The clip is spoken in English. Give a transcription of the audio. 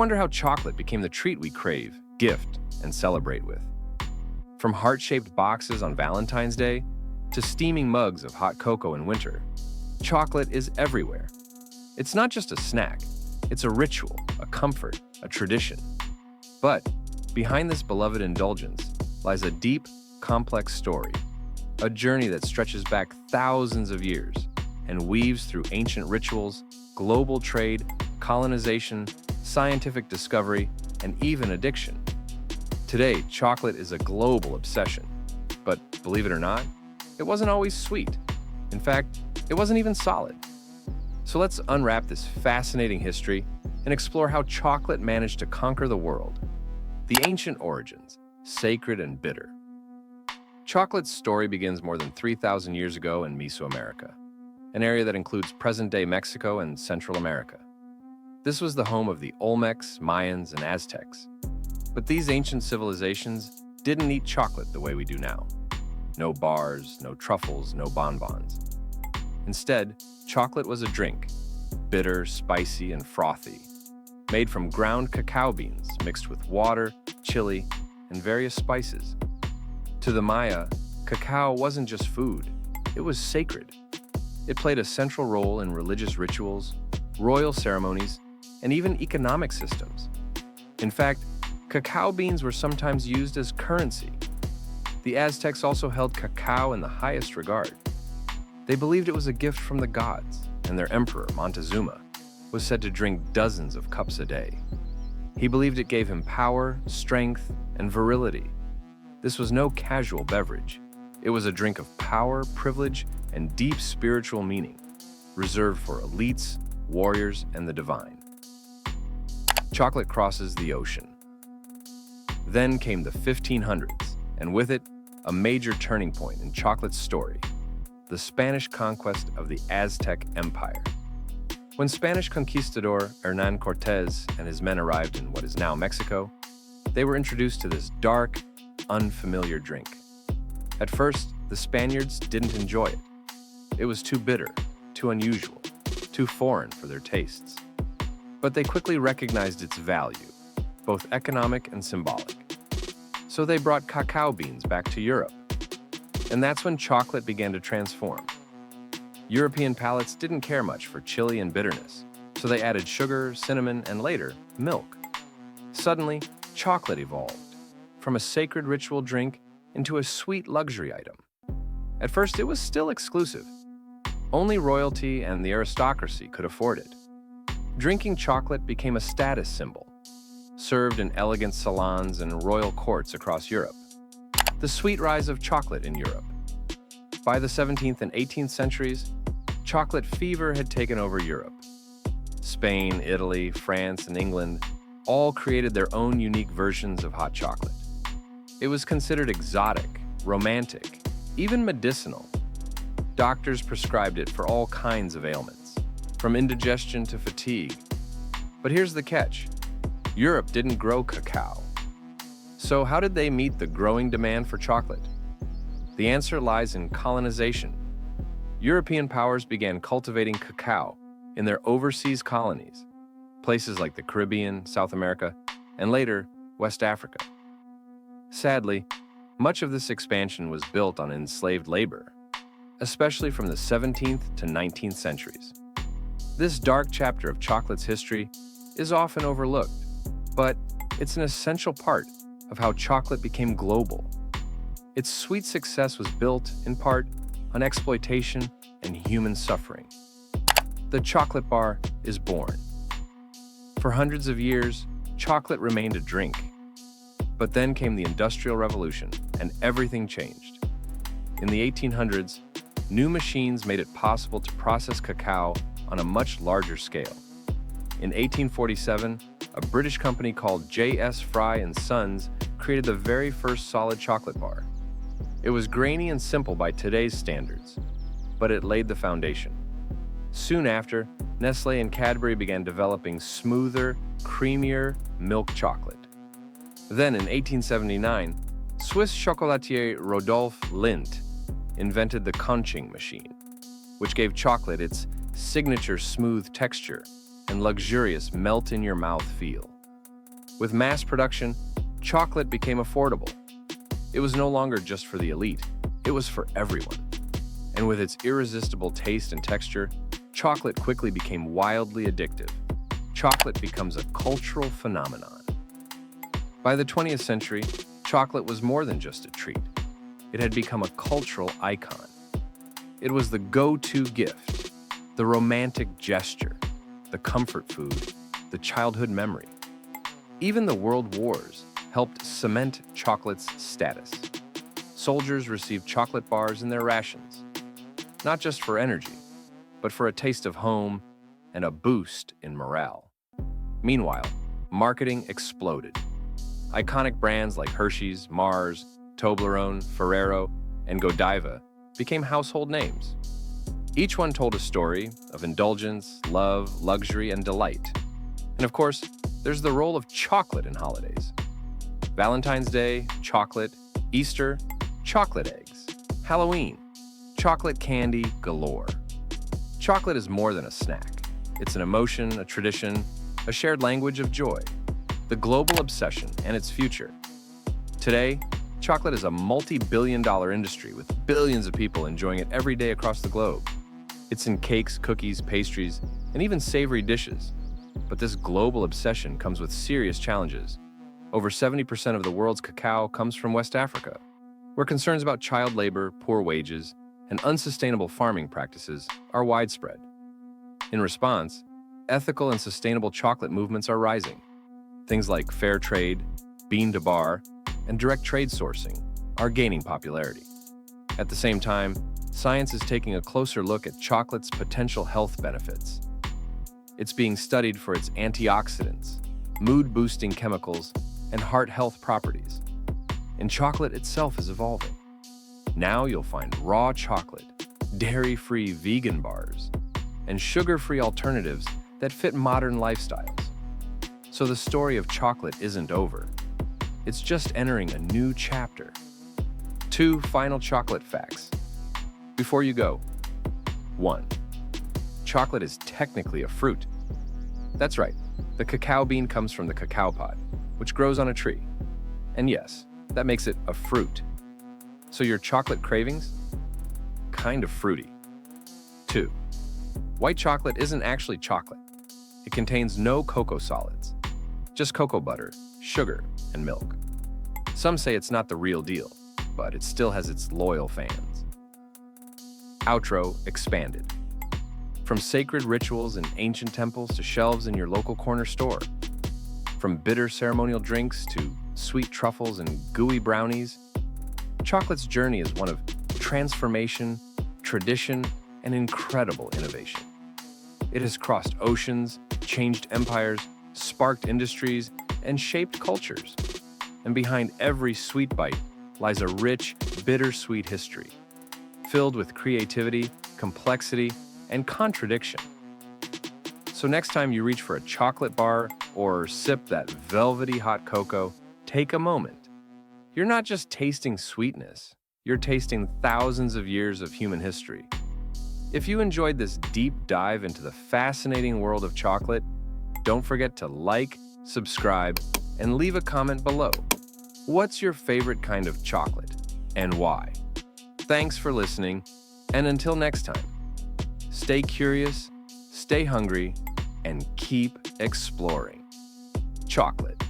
wonder how chocolate became the treat we crave, gift, and celebrate with. From heart-shaped boxes on Valentine's Day to steaming mugs of hot cocoa in winter, chocolate is everywhere. It's not just a snack, it's a ritual, a comfort, a tradition. But behind this beloved indulgence lies a deep, complex story, a journey that stretches back thousands of years and weaves through ancient rituals, global trade, colonization, scientific discovery, and even addiction. Today, chocolate is a global obsession. But believe it or not, it wasn't always sweet. In fact, it wasn't even solid. So let's unwrap this fascinating history and explore how chocolate managed to conquer the world. The ancient origins, sacred and bitter. Chocolate's story begins more than 3,000 years ago in Mesoamerica, an area that includes present-day Mexico and Central America. This was the home of the Olmecs, Mayans, and Aztecs. But these ancient civilizations didn't eat chocolate the way we do now. No bars, no truffles, no bonbons. Instead, chocolate was a drink, bitter, spicy, and frothy, made from ground cacao beans mixed with water, chili, and various spices. To the Maya, cacao wasn't just food, it was sacred. It played a central role in religious rituals, royal ceremonies, and even economic systems. In fact, cacao beans were sometimes used as currency. The Aztecs also held cacao in the highest regard. They believed it was a gift from the gods, and their emperor, Montezuma, was said to drink dozens of cups a day. He believed it gave him power, strength, and virility. This was no casual beverage. It was a drink of power, privilege, and deep spiritual meaning, reserved for elites, warriors, and the divine. Chocolate crosses the ocean. Then came the 1500s, and with it, a major turning point in chocolate's story, the Spanish conquest of the Aztec Empire. When Spanish conquistador Hernán Cortés and his men arrived in what is now Mexico, they were introduced to this dark, unfamiliar drink. At first, the Spaniards didn't enjoy it. It was too bitter, too unusual, too foreign for their tastes. But they quickly recognized its value, both economic and symbolic. So they brought cacao beans back to Europe. And that's when chocolate began to transform. European palates didn't care much for chili and bitterness, so they added sugar, cinnamon, and later, milk. Suddenly, chocolate evolved, from a sacred ritual drink into a sweet luxury item. At first, it was still exclusive. Only royalty and the aristocracy could afford it. Drinking chocolate became a status symbol, served in elegant salons and royal courts across Europe. The sweet rise of chocolate in Europe. By the 17th and 18th centuries, chocolate fever had taken over Europe. Spain, Italy, France, and England all created their own unique versions of hot chocolate. It was considered exotic, romantic, even medicinal. Doctors prescribed it for all kinds of ailments, from indigestion to fatigue. But here's the catch. Europe didn't grow cacao. So how did they meet the growing demand for chocolate? The answer lies in colonization. European powers began cultivating cacao in their overseas colonies, places like the Caribbean, South America, and later, West Africa. Sadly, much of this expansion was built on enslaved labor, especially from the 17th to 19th centuries. This dark chapter of chocolate's history is often overlooked, but it's an essential part of how chocolate became global. Its sweet success was built, in part, on exploitation and human suffering. The chocolate bar is born. For hundreds of years, chocolate remained a drink. But then came the Industrial Revolution, and everything changed. In the 1800s, new machines made it possible to process cacao on a much larger scale. In 1847, a British company called J.S. Fry & Sons created the very first solid chocolate bar. It was grainy and simple by today's standards, but it laid the foundation. Soon after, Nestlé and Cadbury began developing smoother, creamier milk chocolate. Then in 1879, Swiss chocolatier Rodolphe Lindt invented the conching machine, which gave chocolate its signature smooth texture and luxurious melt-in-your-mouth feel. With mass production, chocolate became affordable. It was no longer just for the elite, it was for everyone. And with its irresistible taste and texture, chocolate quickly became wildly addictive. Chocolate becomes a cultural phenomenon. By the 20th century, chocolate was more than just a treat. It had become a cultural icon. It was the go-to gift, the romantic gesture, the comfort food, the childhood memory. Even the world wars helped cement chocolate's status. Soldiers received chocolate bars in their rations, not just for energy, but for a taste of home and a boost in morale. Meanwhile, marketing exploded. Iconic brands like Hershey's, Mars, Toblerone, Ferrero, and Godiva became household names. Each one told a story of indulgence, love, luxury, and delight. And of course, there's the role of chocolate in holidays. Valentine's Day, chocolate; Easter, chocolate eggs; Halloween, chocolate candy galore. Chocolate is more than a snack. It's an emotion, a tradition, a shared language of joy, the global obsession and its future. Today, chocolate is a multi-billion-dollar industry with billions of people enjoying it every day across the globe. It's in cakes, cookies, pastries, and even savory dishes. But this global obsession comes with serious challenges. Over 70% of the world's cacao comes from West Africa, where concerns about child labor, poor wages, and unsustainable farming practices are widespread. In response, ethical and sustainable chocolate movements are rising. Things like fair trade, bean to bar, and direct trade sourcing are gaining popularity. At the same time, science is taking a closer look at chocolate's potential health benefits. It's being studied for its antioxidants, mood-boosting chemicals, and heart health properties. And chocolate itself is evolving. Now you'll find raw chocolate, dairy-free vegan bars, and sugar-free alternatives that fit modern lifestyles. So the story of chocolate isn't over. It's just entering a new chapter. 2 final chocolate facts before you go. 1. Chocolate is technically a fruit. That's right, the cacao bean comes from the cacao pod, which grows on a tree. And yes, that makes it a fruit. So your chocolate cravings? Kind of fruity. 2. White chocolate isn't actually chocolate. It contains no cocoa solids, just cocoa butter, sugar, and milk. Some say it's not the real deal, but it still has its loyal fans. Outro expanded. From sacred rituals in ancient temples to shelves in your local corner store. From bitter ceremonial drinks to sweet truffles and gooey brownies, chocolate's journey is one of transformation, tradition, and incredible innovation. It has crossed oceans, changed empires, sparked industries, and shaped cultures. And behind every sweet bite lies a rich, bittersweet history, filled with creativity, complexity, and contradiction. So next time you reach for a chocolate bar or sip that velvety hot cocoa, take a moment. You're not just tasting sweetness, you're tasting thousands of years of human history. If you enjoyed this deep dive into the fascinating world of chocolate, don't forget to like, subscribe, and leave a comment below. What's your favorite kind of chocolate, and why? Thanks for listening, and until next time, stay curious, stay hungry, and keep exploring. Chocolate.